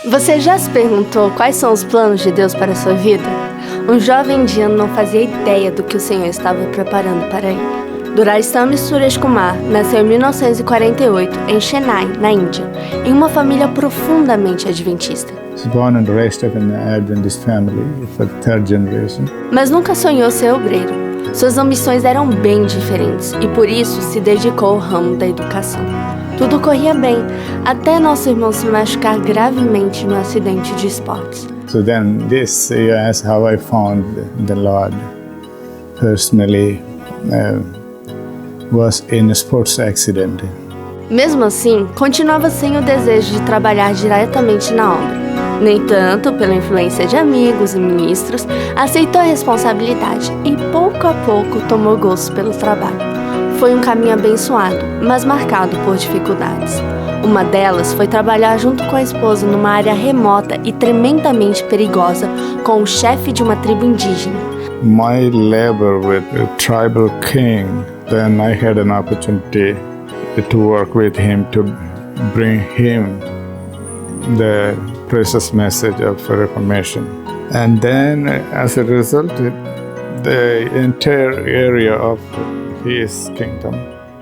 Você já se perguntou quais são os planos de Deus para a sua vida? Um jovem indiano não fazia ideia do que o Senhor estava preparando para ele. Durasthami Suresh Kumar nasceu em 1948 em Chennai, na Índia, em uma família profundamente adventista. Born and raised up in an Adventist family for the third generation. Mas nunca sonhou ser obreiro. Suas ambições eram bem diferentes e por isso se dedicou ao ramo da educação. Tudo corria bem, até nosso irmão se machucar gravemente no acidente de esportes. So then this is how I found the Lord personally. Was in a sports accident. Mesmo assim, continuava sem o desejo de trabalhar diretamente na obra. No entanto, pela influência de amigos e ministros, aceitou a responsabilidade e pouco a pouco tomou gosto pelo trabalho. Foi um caminho abençoado, mas marcado por dificuldades. Uma delas foi trabalhar junto com a esposa numa área remota e tremendamente perigosa com o chefe de uma tribo indígena. My labor with a tribal king, then I had an opportunity to work with him to bring him the precious message of Reformation. And then as a result, the entire area of his kingdom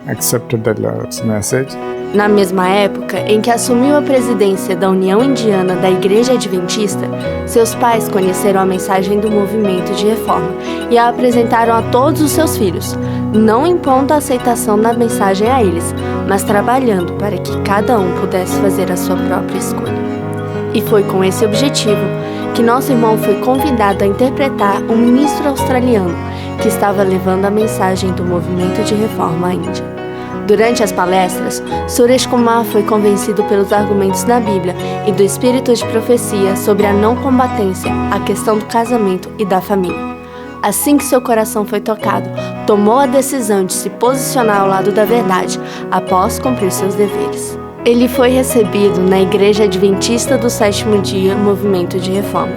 accepted the Lord's message. Na mesma época em que assumiu a presidência da União Indiana da Igreja Adventista, seus pais conheceram a mensagem do movimento de reforma e a apresentaram a todos os seus filhos, não impondo a aceitação da mensagem a eles, mas trabalhando para que cada um pudesse fazer a sua própria escolha. E foi com esse objetivo que nosso irmão foi convidado a interpretar um ministro australiano que estava levando a mensagem do movimento de reforma à Índia. Durante as palestras, Suresh Kumar foi convencido pelos argumentos da Bíblia e do espírito de profecia sobre a não combatência, a questão do casamento e da família. Assim que seu coração foi tocado, tomou a decisão de se posicionar ao lado da verdade, após cumprir seus deveres. Ele foi recebido na Igreja Adventista do Sétimo Dia, Movimento de Reforma,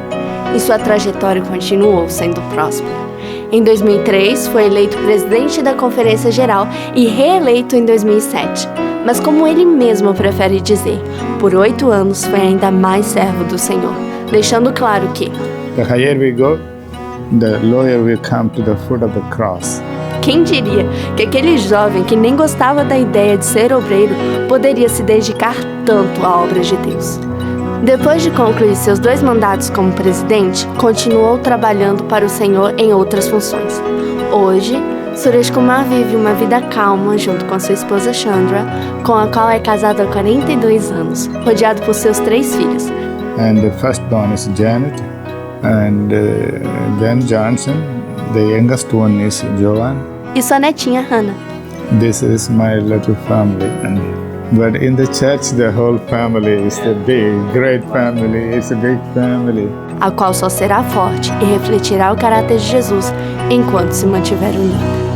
e sua trajetória continuou sendo próspera. Em 2003, foi eleito presidente da Conferência Geral e reeleito em 2007. Mas como ele mesmo prefere dizer, por 8 anos foi ainda mais servo do Senhor, deixando claro que The higher we go, the lower we come to the foot of the cross. Quem diria que aquele jovem que nem gostava da ideia de ser obreiro poderia se dedicar tanto à obra de Deus? Depois de concluir seus 2 mandatos como presidente, continuou trabalhando para o Senhor em outras funções. Hoje, Suresh Kumar vive uma vida calma junto com sua esposa Chandra, com a qual é casado há 42 anos, rodeado por seus 3 filhos. And the firstborn is Janet, and then Johnson. The youngest one is Joanne. E sua netinha Hannah. This is my little family. But in the church, the whole family is a big, great family. It's a big family. A qual só será forte e refletirá o caráter de Jesus enquanto se mantiver unida.